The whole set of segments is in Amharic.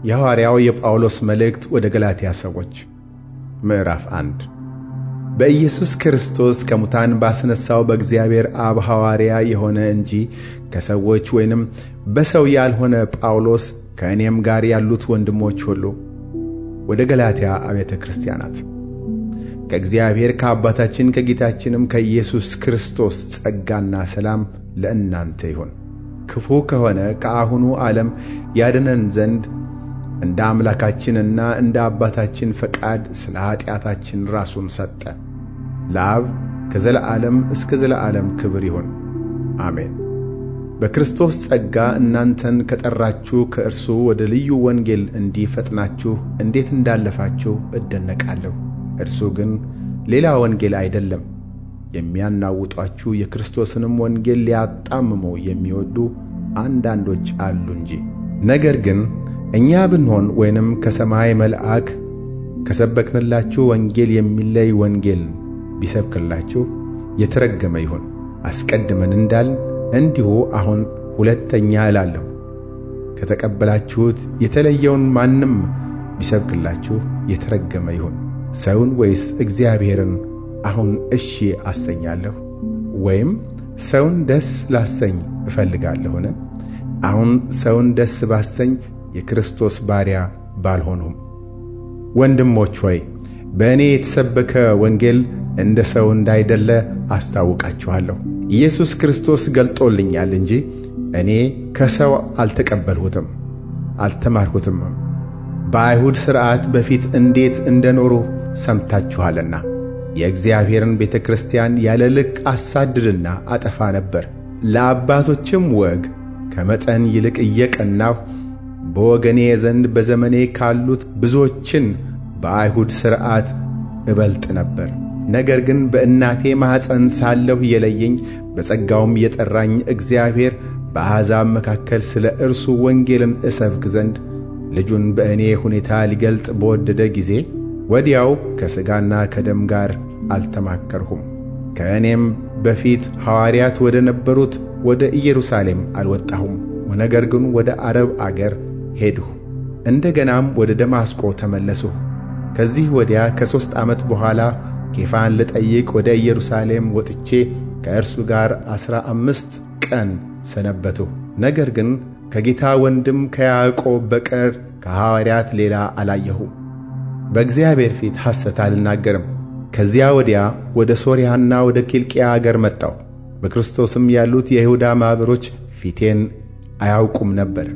የሐዋርያው የጳውሎስ መልእክት ወደ ገላትያ ሰዎች ምዕራፍ 1። በኢየሱስ ክርስቶስ ከሙታን ባስነሳው በእግዚአብሔር አብ ሐዋርያ የሆነ እንጂ ከሰዎች ወይንም በሰው ያልሆነ ጳውሎስ ከእኔም ጋር ያሉት ወንድሞች ሁሉ ወደ ገላትያ አብያተ ክርስቲያናት ከእግዚአብሔር ከአባታችን ከጌታችንም ከኢየሱስ ክርስቶስ ጸጋና ሰላም ለእናንተ ይሁን። ክፉ ከሆነ ከአሁኑ ዓለም ያድነን ዘንድ እንደ አምላካችንና እንደ አባታችን ፈቃድ ስለ ኃጢአታችን ራሱን ሰጠ። ለአብ ከዘለዓለም እስከ ዘለዓለም ክብር ይሁን፣ አሜን። በክርስቶስ ጸጋ እናንተን ከጠራችሁ ከእርሱ ወደ ልዩ ወንጌል እንዲፈጥናችሁ እንዴት እንዳለፋችሁ እደነቃለሁ። እርሱ ግን ሌላ ወንጌል አይደለም። የሚያናውጧችሁ የክርስቶስንም ወንጌል ሊያጣምሙ የሚወዱ አንዳንዶች አሉ እንጂ። ነገር ግን እኛ ብንሆን ወይንም ከሰማይ መልአክ ከሰበክንላችሁ ወንጌል የሚለይ ወንጌል ቢሰብክላችሁ የተረገመ ይሁን። አስቀድመን እንዳልን እንዲሁ አሁን ሁለተኛ እላለሁ፣ ከተቀበላችሁት የተለየውን ማንም ቢሰብክላችሁ የተረገመ ይሁን። ሰውን ወይስ እግዚአብሔርን አሁን እሺ አሰኛለሁ? ወይም ሰውን ደስ ላሰኝ እፈልጋለሁን? አሁን ሰውን ደስ ባሰኝ የክርስቶስ ባሪያ ባልሆንሁም። ወንድሞች ሆይ በእኔ የተሰበከ ወንጌል እንደ ሰው እንዳይደለ አስታውቃችኋለሁ። ኢየሱስ ክርስቶስ ገልጦልኛል እንጂ እኔ ከሰው አልተቀበልሁትም አልተማርሁትም። በአይሁድ ሥርዓት በፊት እንዴት እንደኖሩ ሰምታችኋልና የእግዚአብሔርን ቤተ ክርስቲያን ያለ ልክ አሳድድና አጠፋ ነበር። ለአባቶችም ወግ ከመጠን ይልቅ እየቀናሁ በወገኔ ዘንድ በዘመኔ ካሉት ብዙዎችን በአይሁድ ሥርዓት እበልጥ ነበር። ነገር ግን በእናቴ ማኅፀን ሳለሁ የለየኝ በጸጋውም የጠራኝ እግዚአብሔር በአሕዛብ መካከል ስለ እርሱ ወንጌልን እሰብክ ዘንድ ልጁን በእኔ ሁኔታ ሊገልጥ በወደደ ጊዜ ወዲያው ከሥጋና ከደም ጋር አልተማከርሁም። ከእኔም በፊት ሐዋርያት ወደ ነበሩት ወደ ኢየሩሳሌም አልወጣሁም። ነገር ግን ወደ አረብ አገር ሄድሁ። እንደገናም ወደ ደማስቆ ተመለስሁ። ከዚህ ወዲያ ከ3 ዓመት በኋላ ኬፋን ልጠይቅ ወደ ኢየሩሳሌም ወጥቼ ከእርሱ ጋር 15 ቀን ሰነበትሁ። ነገር ግን ከጌታ ወንድም ከያዕቆብ በቀር ከሐዋርያት ሌላ አላየሁም። በእግዚአብሔር ፊት ሐሰት አልናገርም። ከዚያ ወዲያ ወደ ሶርያና ወደ ኪልቅያ አገር መጣሁ። በክርስቶስም ያሉት የይሁዳ ማኅበሮች ፊቴን አያውቁም ነበር።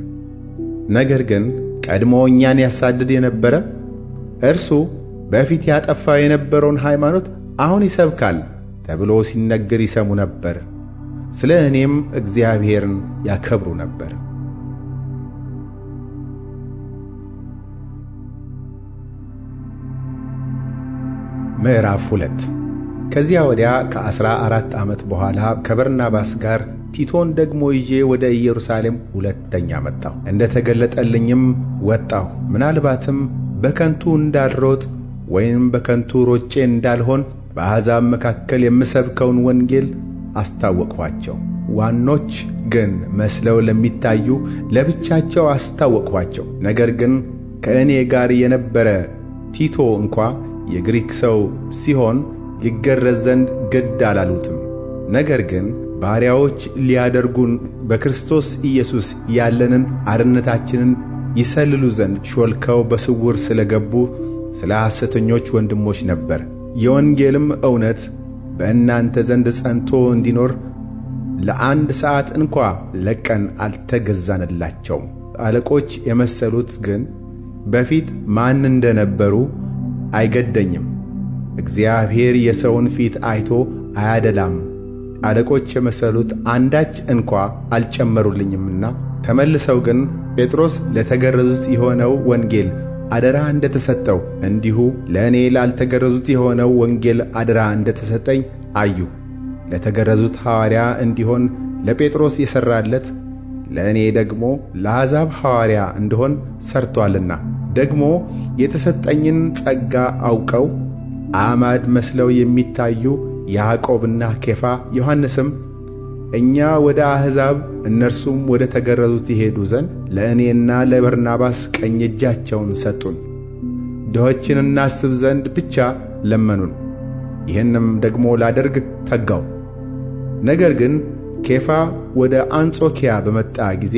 ነገር ግን ቀድሞ እኛን ያሳድድ የነበረ እርሱ በፊት ያጠፋው የነበረውን ሃይማኖት አሁን ይሰብካል ተብሎ ሲነገር ይሰሙ ነበር። ስለ እኔም እግዚአብሔርን ያከብሩ ነበር። ምዕራፍ 2። ከዚያ ወዲያ ከ14 ዓመት በኋላ ከበርናባስ ጋር ቲቶን ደግሞ ይዤ ወደ ኢየሩሳሌም ሁለተኛ መጣሁ። እንደ ተገለጠልኝም ወጣሁ። ምናልባትም በከንቱ እንዳልሮጥ ወይም በከንቱ ሮጬ እንዳልሆን በአሕዛብ መካከል የምሰብከውን ወንጌል አስታወቅኋቸው። ዋኖች ግን መስለው ለሚታዩ ለብቻቸው አስታወቅኋቸው። ነገር ግን ከእኔ ጋር የነበረ ቲቶ እንኳ የግሪክ ሰው ሲሆን ሊገረዝ ዘንድ ግድ አላሉትም። ነገር ግን ባሪያዎች ሊያደርጉን በክርስቶስ ኢየሱስ ያለንን አርነታችንን ይሰልሉ ዘንድ ሾልከው በስውር ስለ ገቡ ስለ ሐሰተኞች ወንድሞች ነበር። የወንጌልም እውነት በእናንተ ዘንድ ጸንቶ እንዲኖር ለአንድ ሰዓት እንኳ ለቀን አልተገዛንላቸውም። አለቆች የመሰሉት ግን በፊት ማን እንደነበሩ አይገደኝም። እግዚአብሔር የሰውን ፊት አይቶ አያደላም። አለቆች የመሰሉት አንዳች እንኳ አልጨመሩልኝምና ተመልሰው ግን ጴጥሮስ ለተገረዙት የሆነው ወንጌል አደራ እንደተሰጠው እንዲሁ ለእኔ ላልተገረዙት የሆነው ወንጌል አደራ እንደተሰጠኝ አዩ። ለተገረዙት ሐዋርያ እንዲሆን ለጴጥሮስ የሠራለት ለእኔ ደግሞ ለአሕዛብ ሐዋርያ እንድሆን ሠርቶአልና ደግሞ የተሰጠኝን ጸጋ አውቀው አዕማድ መስለው የሚታዩ ያዕቆብና ኬፋ ዮሐንስም እኛ ወደ አሕዛብ እነርሱም ወደ ተገረዙት ይሄዱ ዘንድ ለእኔና ለበርናባስ ቀኝ እጃቸውን ሰጡን። ድሆችን እናስብ ዘንድ ብቻ ለመኑን። ይህንም ደግሞ ላደርግ ተጋው። ነገር ግን ኬፋ ወደ አንጾኪያ በመጣ ጊዜ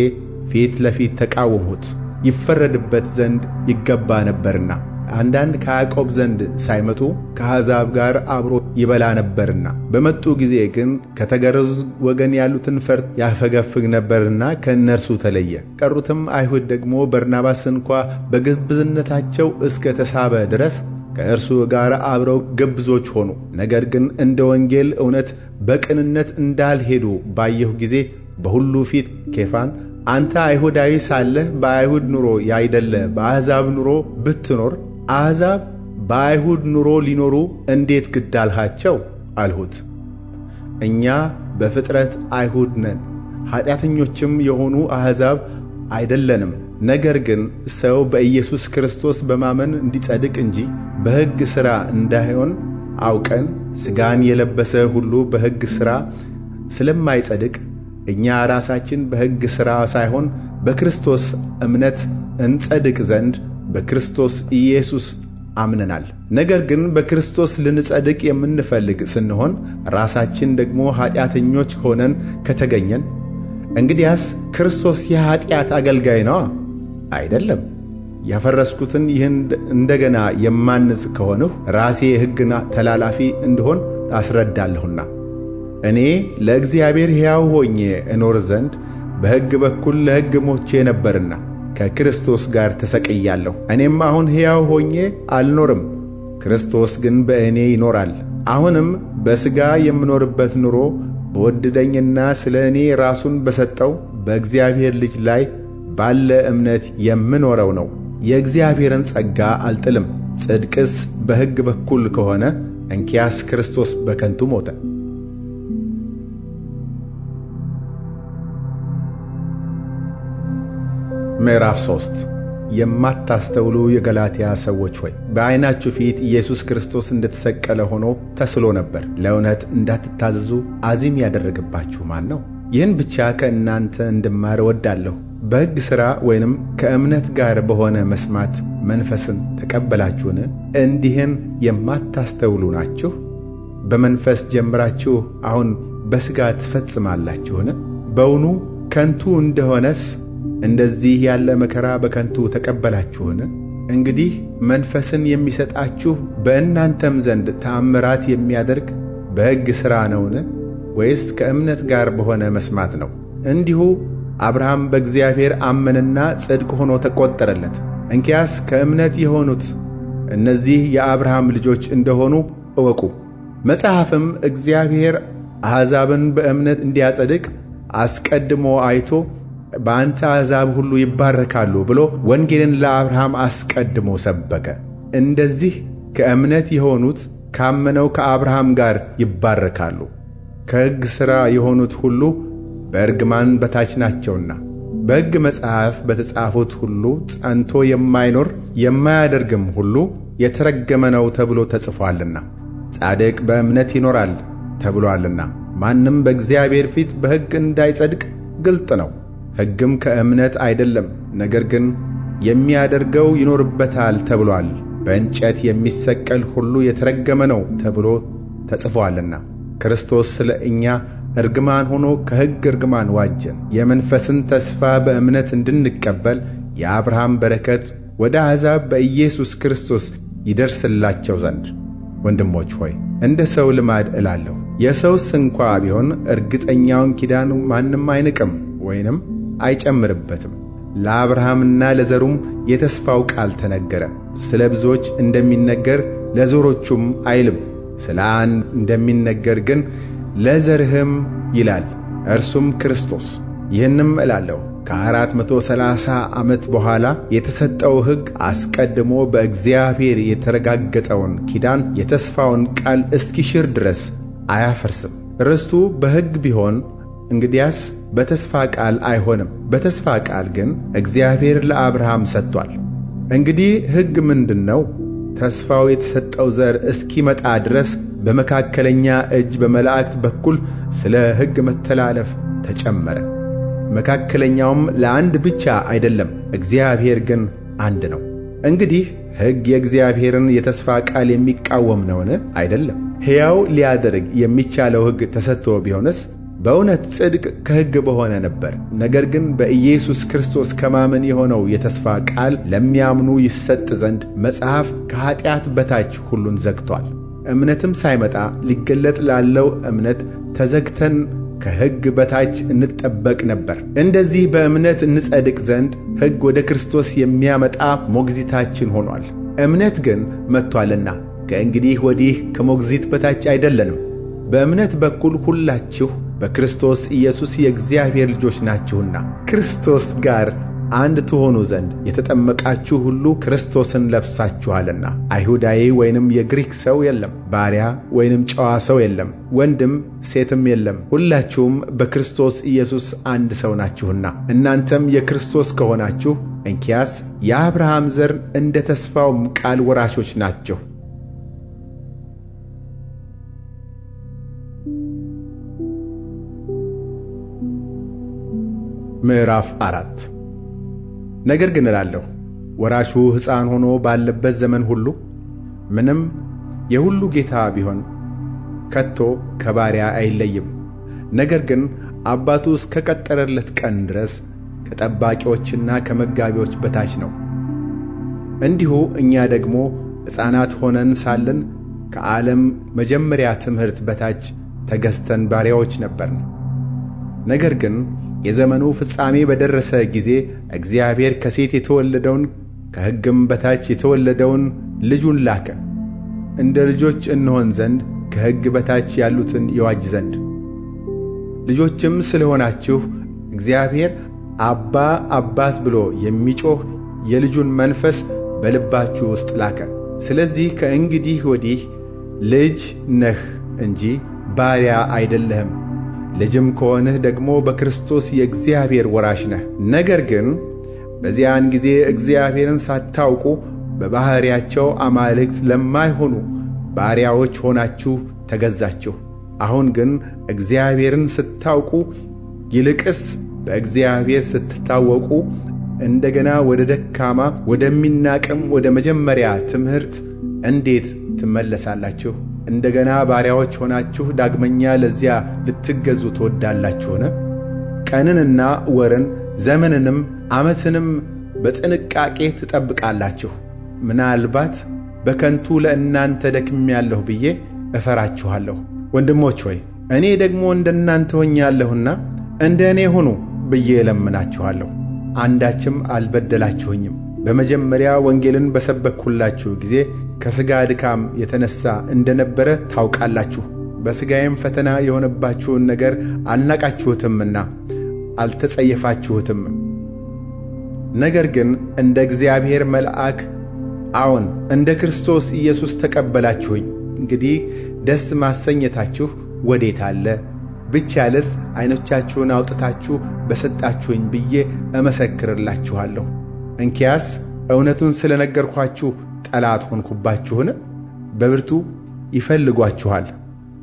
ፊት ለፊት ተቃወሙት፣ ይፈረድበት ዘንድ ይገባ ነበርና። አንዳንድ ከያዕቆብ ዘንድ ሳይመጡ ከአሕዛብ ጋር አብሮ ይበላ ነበርና። በመጡ ጊዜ ግን ከተገረዙት ወገን ያሉትን ፈርቶ ያፈገፍግ ነበርና ከእነርሱ ተለየ። ቀሩትም አይሁድ ደግሞ በርናባስ እንኳ በግብዝነታቸው እስከ ተሳበ ድረስ ከእርሱ ጋር አብረው ግብዞች ሆኑ። ነገር ግን እንደ ወንጌል እውነት በቅንነት እንዳልሄዱ ባየሁ ጊዜ በሁሉ ፊት ኬፋን አንተ አይሁዳዊ ሳለህ በአይሁድ ኑሮ ያይደለ በአሕዛብ ኑሮ ብትኖር አሕዛብ በአይሁድ ኑሮ ሊኖሩ እንዴት ግድ አልሃቸው አልሁት። እኛ በፍጥረት አይሁድ ነን፣ ኃጢአተኞችም የሆኑ አሕዛብ አይደለንም። ነገር ግን ሰው በኢየሱስ ክርስቶስ በማመን እንዲጸድቅ እንጂ በሕግ ሥራ እንዳይሆን አውቀን ሥጋን የለበሰ ሁሉ በሕግ ሥራ ስለማይጸድቅ እኛ ራሳችን በሕግ ሥራ ሳይሆን በክርስቶስ እምነት እንጸድቅ ዘንድ በክርስቶስ ኢየሱስ አምነናል። ነገር ግን በክርስቶስ ልንጸድቅ የምንፈልግ ስንሆን ራሳችን ደግሞ ኃጢአተኞች ሆነን ከተገኘን እንግዲያስ ክርስቶስ የኃጢአት አገልጋይ ነዋ? አይደለም። ያፈረስኩትን ይህን እንደገና የማንጽ ከሆንሁ ራሴ የሕግን ተላላፊ እንድሆን አስረዳለሁና። እኔ ለእግዚአብሔር ሕያው ሆኜ እኖር ዘንድ በሕግ በኩል ለሕግ ሞቼ ነበርና ከክርስቶስ ጋር ተሰቅያለሁ። እኔም አሁን ሕያው ሆኜ አልኖርም፣ ክርስቶስ ግን በእኔ ይኖራል። አሁንም በሥጋ የምኖርበት ኑሮ በወደደኝና ስለ እኔ ራሱን በሰጠው በእግዚአብሔር ልጅ ላይ ባለ እምነት የምኖረው ነው። የእግዚአብሔርን ጸጋ አልጥልም። ጽድቅስ በሕግ በኩል ከሆነ እንኪያስ ክርስቶስ በከንቱ ሞተ። ምዕራፍ 3 የማታስተውሉ የገላትያ ሰዎች ሆይ በዓይናችሁ ፊት ኢየሱስ ክርስቶስ እንደተሰቀለ ሆኖ ተስሎ ነበር። ለእውነት እንዳትታዘዙ አዚም ያደረገባችሁ ማን ነው? ይህን ብቻ ከእናንተ እንድማር እወዳለሁ። በሕግ ሥራ ወይንም ከእምነት ጋር በሆነ መስማት መንፈስን ተቀበላችሁን? እንዲህን የማታስተውሉ ናችሁ? በመንፈስ ጀምራችሁ አሁን በሥጋ ትፈጽማላችሁን? በውኑ ከንቱ እንደሆነስ እንደዚህ ያለ መከራ በከንቱ ተቀበላችሁን? እንግዲህ መንፈስን የሚሰጣችሁ በእናንተም ዘንድ ተአምራት የሚያደርግ በሕግ ሥራ ነውን? ወይስ ከእምነት ጋር በሆነ መስማት ነው? እንዲሁ አብርሃም በእግዚአብሔር አመነና ጽድቅ ሆኖ ተቈጠረለት። እንኪያስ ከእምነት የሆኑት እነዚህ የአብርሃም ልጆች እንደሆኑ እወቁ። መጽሐፍም እግዚአብሔር አሕዛብን በእምነት እንዲያጸድቅ አስቀድሞ አይቶ በአንተ አሕዛብ ሁሉ ይባረካሉ ብሎ ወንጌልን ለአብርሃም አስቀድሞ ሰበከ። እንደዚህ ከእምነት የሆኑት ካመነው ከአብርሃም ጋር ይባረካሉ። ከሕግ ሥራ የሆኑት ሁሉ በእርግማን በታች ናቸውና በሕግ መጽሐፍ በተጻፉት ሁሉ ጸንቶ የማይኖር የማያደርግም ሁሉ የተረገመ ነው ተብሎ ተጽፎአልና። ጻድቅ በእምነት ይኖራል ተብሎአልና። ማንም በእግዚአብሔር ፊት በሕግ እንዳይጸድቅ ግልጥ ነው። ሕግም ከእምነት አይደለም፣ ነገር ግን የሚያደርገው ይኖርበታል ተብሎአል። በእንጨት የሚሰቀል ሁሉ የተረገመ ነው ተብሎ ተጽፎአልና። ክርስቶስ ስለ እኛ እርግማን ሆኖ ከሕግ እርግማን ዋጀን፣ የመንፈስን ተስፋ በእምነት እንድንቀበል የአብርሃም በረከት ወደ አሕዛብ በኢየሱስ ክርስቶስ ይደርስላቸው ዘንድ። ወንድሞች ሆይ እንደ ሰው ልማድ እላለሁ፣ የሰውስ እንኳ ቢሆን እርግጠኛውን ኪዳን ማንም አይንቅም ወይንም አይጨምርበትም። ለአብርሃምና ለዘሩም የተስፋው ቃል ተነገረ። ስለ ብዙዎች እንደሚነገር ለዘሮቹም አይልም፣ ስለ አንድ እንደሚነገር ግን ለዘርህም ይላል፣ እርሱም ክርስቶስ። ይህንም እላለሁ ከ430 ዓመት በኋላ የተሰጠው ሕግ አስቀድሞ በእግዚአብሔር የተረጋገጠውን ኪዳን የተስፋውን ቃል እስኪሽር ድረስ አያፈርስም። ርስቱ በሕግ ቢሆን እንግዲያስ በተስፋ ቃል አይሆንም። በተስፋ ቃል ግን እግዚአብሔር ለአብርሃም ሰጥቷል። እንግዲህ ሕግ ምንድን ነው? ተስፋው የተሰጠው ዘር እስኪመጣ ድረስ በመካከለኛ እጅ በመላእክት በኩል ስለ ሕግ መተላለፍ ተጨመረ። መካከለኛውም ለአንድ ብቻ አይደለም፣ እግዚአብሔር ግን አንድ ነው። እንግዲህ ሕግ የእግዚአብሔርን የተስፋ ቃል የሚቃወም ነውን? አይደለም። ሕያው ሊያደርግ የሚቻለው ሕግ ተሰጥቶ ቢሆንስ በእውነት ጽድቅ ከሕግ በሆነ ነበር። ነገር ግን በኢየሱስ ክርስቶስ ከማመን የሆነው የተስፋ ቃል ለሚያምኑ ይሰጥ ዘንድ መጽሐፍ ከኀጢአት በታች ሁሉን ዘግቶአል። እምነትም ሳይመጣ ሊገለጥ ላለው እምነት ተዘግተን ከሕግ በታች እንጠበቅ ነበር። እንደዚህ በእምነት እንጸድቅ ዘንድ ሕግ ወደ ክርስቶስ የሚያመጣ ሞግዚታችን ሆኗል። እምነት ግን መጥቶአልና ከእንግዲህ ወዲህ ከሞግዚት በታች አይደለንም። በእምነት በኩል ሁላችሁ በክርስቶስ ኢየሱስ የእግዚአብሔር ልጆች ናችሁና ክርስቶስ ጋር አንድ ትሆኑ ዘንድ የተጠመቃችሁ ሁሉ ክርስቶስን ለብሳችኋልና። አይሁዳዊ ወይንም የግሪክ ሰው የለም፣ ባሪያ ወይንም ጨዋ ሰው የለም፣ ወንድም ሴትም የለም፣ ሁላችሁም በክርስቶስ ኢየሱስ አንድ ሰው ናችሁና። እናንተም የክርስቶስ ከሆናችሁ እንኪያስ የአብርሃም ዘር እንደ ተስፋውም ቃል ወራሾች ናችሁ። ምዕራፍ 4 ነገር ግን እላለሁ ወራሹ ሕፃን ሆኖ ባለበት ዘመን ሁሉ ምንም የሁሉ ጌታ ቢሆን ከቶ ከባሪያ አይለይም። ነገር ግን አባቱ እስከ ቀጠረለት ቀን ድረስ ከጠባቂዎችና ከመጋቢዎች በታች ነው። እንዲሁ እኛ ደግሞ ሕፃናት ሆነን ሳለን ከዓለም መጀመሪያ ትምህርት በታች ተገዝተን ባሪያዎች ነበርን። ነገር ግን የዘመኑ ፍጻሜ በደረሰ ጊዜ እግዚአብሔር ከሴት የተወለደውን ከሕግም በታች የተወለደውን ልጁን ላከ፣ እንደ ልጆች እንሆን ዘንድ ከሕግ በታች ያሉትን ይዋጅ ዘንድ። ልጆችም ስለሆናችሁ እግዚአብሔር አባ አባት ብሎ የሚጮህ የልጁን መንፈስ በልባችሁ ውስጥ ላከ። ስለዚህ ከእንግዲህ ወዲህ ልጅ ነህ እንጂ ባሪያ አይደለህም። ልጅም ከሆንህ ደግሞ በክርስቶስ የእግዚአብሔር ወራሽ ነህ። ነገር ግን በዚያን ጊዜ እግዚአብሔርን ሳታውቁ በባሕርያቸው አማልክት ለማይሆኑ ባሪያዎች ሆናችሁ ተገዛችሁ። አሁን ግን እግዚአብሔርን ስታውቁ ይልቅስ በእግዚአብሔር ስትታወቁ እንደገና ወደ ደካማ ወደሚናቅም ወደ መጀመሪያ ትምህርት እንዴት ትመለሳላችሁ? እንደገና ባሪያዎች ሆናችሁ ዳግመኛ ለዚያ ልትገዙ ትወዳላችሁን? ቀንንና ወርን ዘመንንም ዓመትንም በጥንቃቄ ትጠብቃላችሁ። ምናልባት በከንቱ ለእናንተ ደክሜያለሁ ብዬ እፈራችኋለሁ። ወንድሞች ሆይ እኔ ደግሞ እንደናንተ ሆኛለሁና እንደ እኔ ሁኑ ብዬ እለምናችኋለሁ። አንዳችም አልበደላችሁኝም። በመጀመሪያ ወንጌልን በሰበክሁላችሁ ጊዜ ከሥጋ ድካም የተነሣ እንደነበረ ታውቃላችሁ። በሥጋዬም ፈተና የሆነባችሁን ነገር አልናቃችሁትምና አልተጸየፋችሁትም። ነገር ግን እንደ እግዚአብሔር መልአክ አዎን እንደ ክርስቶስ ኢየሱስ ተቀበላችሁኝ። እንግዲህ ደስ ማሰኘታችሁ ወዴት አለ? ብቻለስ ዓይኖቻችሁን አውጥታችሁ በሰጣችሁኝ ብዬ እመሰክርላችኋለሁ። እንኪያስ እውነቱን ስለ ነገርኳችሁ ጠላት ሆንኩባችሁን? በብርቱ ይፈልጓችኋል፣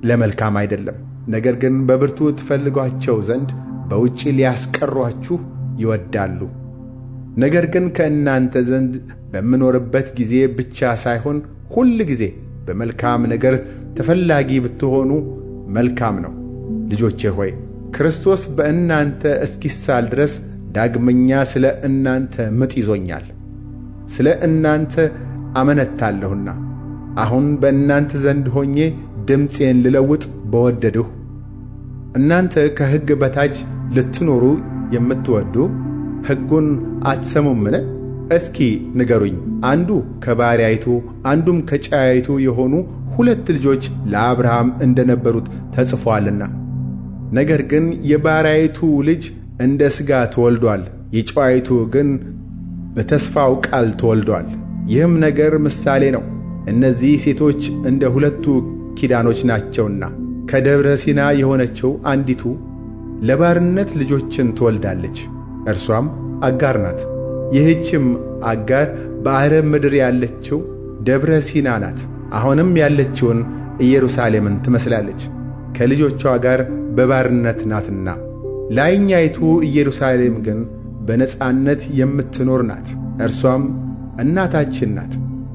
ለመልካም አይደለም። ነገር ግን በብርቱ ትፈልጓቸው ዘንድ በውጪ ሊያስቀሯችሁ ይወዳሉ። ነገር ግን ከእናንተ ዘንድ በምኖርበት ጊዜ ብቻ ሳይሆን ሁል ጊዜ በመልካም ነገር ተፈላጊ ብትሆኑ መልካም ነው። ልጆቼ ሆይ ክርስቶስ በእናንተ እስኪሳል ድረስ ዳግመኛ ስለ እናንተ ምጥ ይዞኛል። ስለ እናንተ አመነታለሁና አሁን በእናንተ ዘንድ ሆኜ ድምፄን ልለውጥ በወደድሁ። እናንተ ከሕግ በታች ልትኖሩ የምትወዱ ሕጉን አትሰሙምን? እስኪ ንገሩኝ። አንዱ ከባሪያይቱ አንዱም ከጨዋይቱ የሆኑ ሁለት ልጆች ለአብርሃም እንደነበሩት ተጽፎአልና። ነገር ግን የባሪያይቱ ልጅ እንደ ሥጋ ተወልዶአል፣ የጨዋይቱ ግን በተስፋው ቃል ተወልዶአል። ይህም ነገር ምሳሌ ነው። እነዚህ ሴቶች እንደ ሁለቱ ኪዳኖች ናቸውና ከደብረ ሲና የሆነችው አንዲቱ ለባርነት ልጆችን ትወልዳለች፣ እርሷም አጋር ናት። ይህችም አጋር በአረብ ምድር ያለችው ደብረ ሲና ናት። አሁንም ያለችውን ኢየሩሳሌምን ትመስላለች፣ ከልጆቿ ጋር በባርነት ናትና። ላይኛይቱ ኢየሩሳሌም ግን በነጻነት የምትኖር ናት፣ እርሷም እናታችን ናት።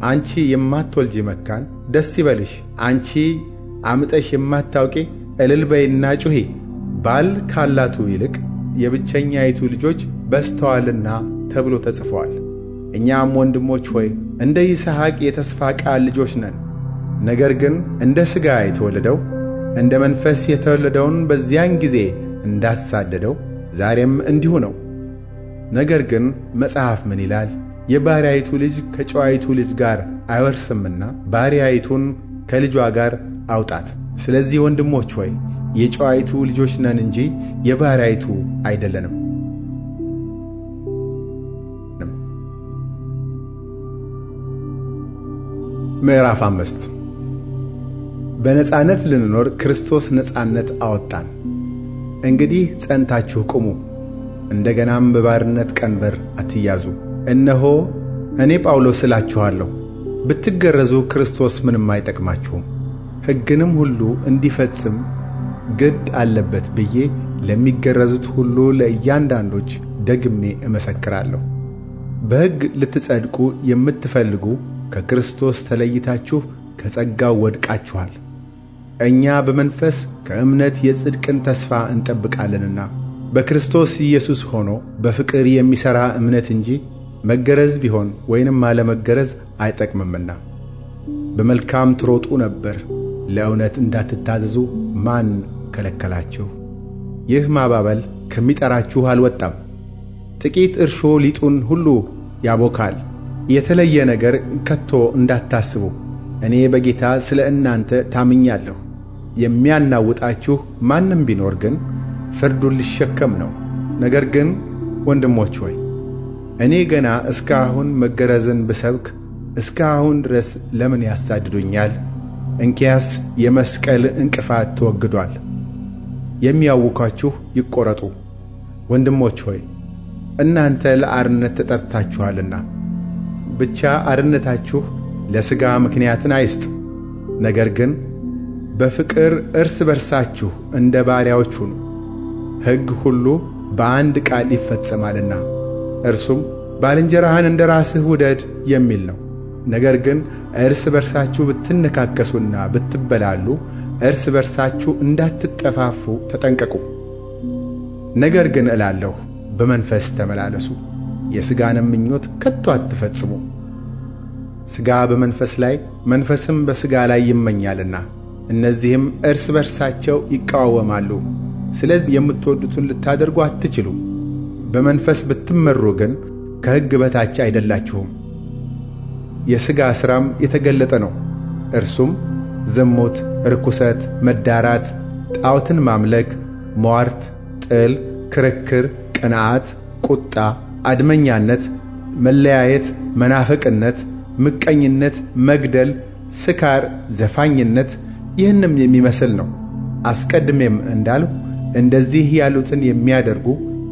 አንቺ የማትወልጂ መካን ደስ ይበልሽ፣ አንቺ አምጠሽ የማታውቂ እልል በይና ጩኺ። ባል ካላቱ ይልቅ የብቸኛይቱ ልጆች በዝተዋልና ተብሎ ተጽፏል። እኛም ወንድሞች ሆይ እንደ ይስሐቅ የተስፋ ቃል ልጆች ነን። ነገር ግን እንደ ሥጋ የተወለደው እንደ መንፈስ የተወለደውን በዚያን ጊዜ እንዳሳደደው ዛሬም እንዲሁ ነው። ነገር ግን መጽሐፍ ምን ይላል? የባሪያይቱ ልጅ ከጨዋይቱ ልጅ ጋር አይወርስምና ባሪያይቱን ከልጇ ጋር አውጣት። ስለዚህ ወንድሞች ሆይ የጨዋይቱ ልጆች ነን እንጂ የባሪያይቱ አይደለንም። ምዕራፍ 5 በነጻነት ልንኖር ክርስቶስ ነጻነት አወጣን። እንግዲህ ጸንታችሁ ቁሙ፣ እንደገናም በባርነት ቀንበር አትያዙ። እነሆ እኔ ጳውሎስ እላችኋለሁ፣ ብትገረዙ ክርስቶስ ምንም አይጠቅማችሁም። ሕግንም ሁሉ እንዲፈጽም ግድ አለበት ብዬ ለሚገረዙት ሁሉ ለእያንዳንዶች ደግሜ እመሰክራለሁ። በሕግ ልትጸድቁ የምትፈልጉ ከክርስቶስ ተለይታችሁ ከጸጋው ወድቃችኋል። እኛ በመንፈስ ከእምነት የጽድቅን ተስፋ እንጠብቃለንና በክርስቶስ ኢየሱስ ሆኖ በፍቅር የሚሠራ እምነት እንጂ መገረዝ ቢሆን ወይንም አለመገረዝ አይጠቅምምና። በመልካም ትሮጡ ነበር፣ ለእውነት እንዳትታዘዙ ማን ከለከላችሁ? ይህ ማባበል ከሚጠራችሁ አልወጣም። ጥቂት እርሾ ሊጡን ሁሉ ያቦካል። የተለየ ነገር ከቶ እንዳታስቡ፣ እኔ በጌታ ስለ እናንተ ታምኛለሁ። የሚያናውጣችሁ ማንም ቢኖር ግን ፍርዱን ሊሸከም ነው። ነገር ግን ወንድሞች ሆይ እኔ ገና እስካሁን መገረዝን ብሰብክ እስካሁን ድረስ ለምን ያሳድዱኛል? እንኪያስ የመስቀል እንቅፋት ተወግዷል። የሚያውኳችሁ ይቆረጡ። ወንድሞች ሆይ እናንተ ለአርነት ተጠርታችኋልና፣ ብቻ አርነታችሁ ለሥጋ ምክንያትን አይስጥ። ነገር ግን በፍቅር እርስ በርሳችሁ እንደ ባሪያዎች ሁኑ። ሕግ ሁሉ በአንድ ቃል ይፈጸማልና እርሱም ባልንጀራህን እንደ ራስህ ውደድ የሚል ነው። ነገር ግን እርስ በርሳችሁ ብትነካከሱና ብትበላሉ እርስ በርሳችሁ እንዳትጠፋፉ ተጠንቀቁ። ነገር ግን እላለሁ በመንፈስ ተመላለሱ፣ የሥጋንም ምኞት ከቶ አትፈጽሙ። ሥጋ በመንፈስ ላይ መንፈስም በሥጋ ላይ ይመኛልና እነዚህም እርስ በርሳቸው ይቃወማሉ። ስለዚህ የምትወዱትን ልታደርጉ አትችሉም። በመንፈስ ብትመሩ ግን ከሕግ በታች አይደላችሁም። የሥጋ ሥራም የተገለጠ ነው፤ እርሱም ዝሙት፣ ርኩሰት፣ መዳራት፣ ጣዖትን ማምለክ፣ ሟርት፣ ጥል፣ ክርክር፣ ቅንዓት፣ ቁጣ፣ አድመኛነት፣ መለያየት፣ መናፍቅነት፣ ምቀኝነት፣ መግደል፣ ስካር፣ ዘፋኝነት ይህንም የሚመስል ነው። አስቀድሜም እንዳልሁ እንደዚህ ያሉትን የሚያደርጉ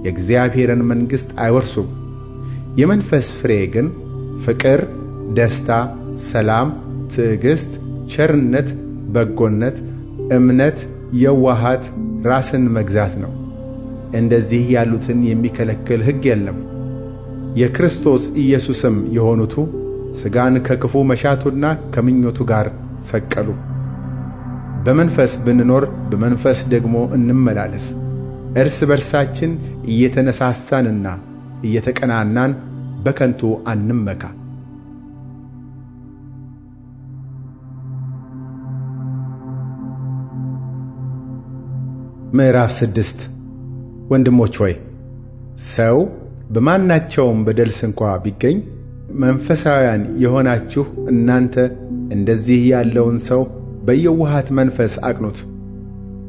የእግዚአብሔርን መንግሥት አይወርሱም። የመንፈስ ፍሬ ግን ፍቅር፣ ደስታ፣ ሰላም፣ ትዕግሥት፣ ቸርነት፣ በጎነት፣ እምነት፣ የዋሃት፣ ራስን መግዛት ነው። እንደዚህ ያሉትን የሚከለክል ሕግ የለም። የክርስቶስ ኢየሱስም የሆኑቱ ሥጋን ከክፉ መሻቱና ከምኞቱ ጋር ሰቀሉ። በመንፈስ ብንኖር በመንፈስ ደግሞ እንመላለስ። እርስ በርሳችን እየተነሳሳንና እየተቀናናን በከንቱ አንመካ። ምዕራፍ 6 ወንድሞች ሆይ ሰው በማናቸውም በደል ስንኳ ቢገኝ መንፈሳውያን የሆናችሁ እናንተ እንደዚህ ያለውን ሰው በየዋሃት መንፈስ አቅኑት።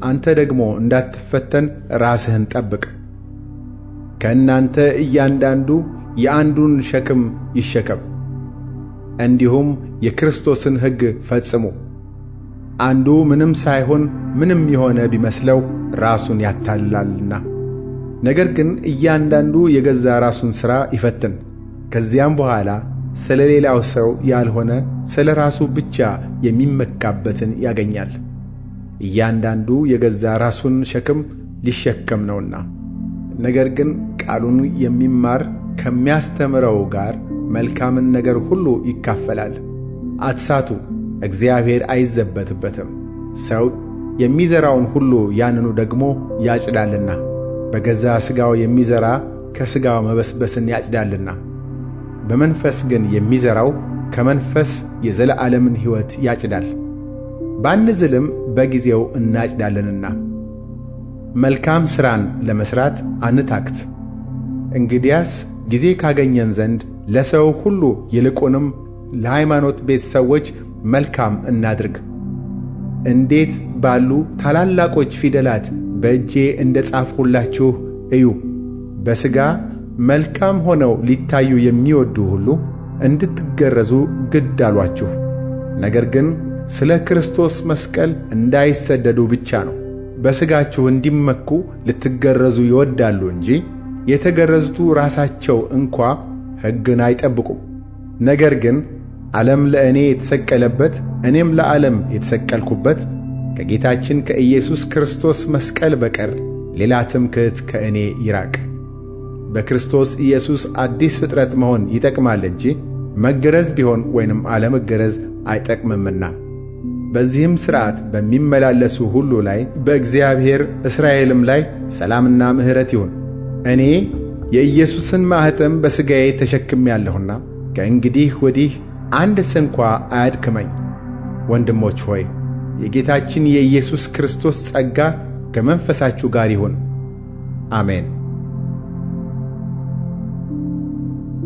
አንተ ደግሞ እንዳትፈተን ራስህን ጠብቅ። ከእናንተ እያንዳንዱ የአንዱን ሸክም ይሸከም፣ እንዲሁም የክርስቶስን ሕግ ፈጽሙ። አንዱ ምንም ሳይሆን ምንም የሆነ ቢመስለው ራሱን ያታልላልና። ነገር ግን እያንዳንዱ የገዛ ራሱን ሥራ ይፈትን፣ ከዚያም በኋላ ስለ ሌላው ሰው ያልሆነ ስለ ራሱ ብቻ የሚመካበትን ያገኛል። እያንዳንዱ የገዛ ራሱን ሸክም ሊሸከም ነውና። ነገር ግን ቃሉን የሚማር ከሚያስተምረው ጋር መልካምን ነገር ሁሉ ይካፈላል። አትሳቱ፣ እግዚአብሔር አይዘበትበትም። ሰው የሚዘራውን ሁሉ ያንኑ ደግሞ ያጭዳልና፣ በገዛ ሥጋው የሚዘራ ከሥጋው መበስበስን ያጭዳልና፣ በመንፈስ ግን የሚዘራው ከመንፈስ የዘላለምን ሕይወት ያጭዳል። ባንዝልም በጊዜው እናጭዳለንና። መልካም ሥራን ለመሥራት አንታክት። እንግዲያስ ጊዜ ካገኘን ዘንድ ለሰው ሁሉ ይልቁንም ለሃይማኖት ቤት ሰዎች መልካም እናድርግ። እንዴት ባሉ ታላላቆች ፊደላት በእጄ እንደ ጻፍሁላችሁ እዩ። በሥጋ መልካም ሆነው ሊታዩ የሚወዱ ሁሉ እንድትገረዙ ግድ አሏችሁ። ነገር ግን ስለ ክርስቶስ መስቀል እንዳይሰደዱ ብቻ ነው። በሥጋችሁ እንዲመኩ ልትገረዙ ይወዳሉ እንጂ የተገረዙቱ ራሳቸው እንኳ ሕግን አይጠብቁም። ነገር ግን ዓለም ለእኔ የተሰቀለበት እኔም ለዓለም የተሰቀልኩበት ከጌታችን ከኢየሱስ ክርስቶስ መስቀል በቀር ሌላ ትምክህት ከእኔ ይራቅ። በክርስቶስ ኢየሱስ አዲስ ፍጥረት መሆን ይጠቅማል እንጂ መገረዝ ቢሆን ወይንም አለመገረዝ አይጠቅምምና። በዚህም ሥርዓት በሚመላለሱ ሁሉ ላይ በእግዚአብሔር እስራኤልም ላይ ሰላምና ምሕረት ይሁን። እኔ የኢየሱስን ማኅተም በሥጋዬ ተሸክሜአለሁና ከእንግዲህ ወዲህ አንድ ስንኳ አያድክመኝ። ወንድሞች ሆይ የጌታችን የኢየሱስ ክርስቶስ ጸጋ ከመንፈሳችሁ ጋር ይሁን። አሜን።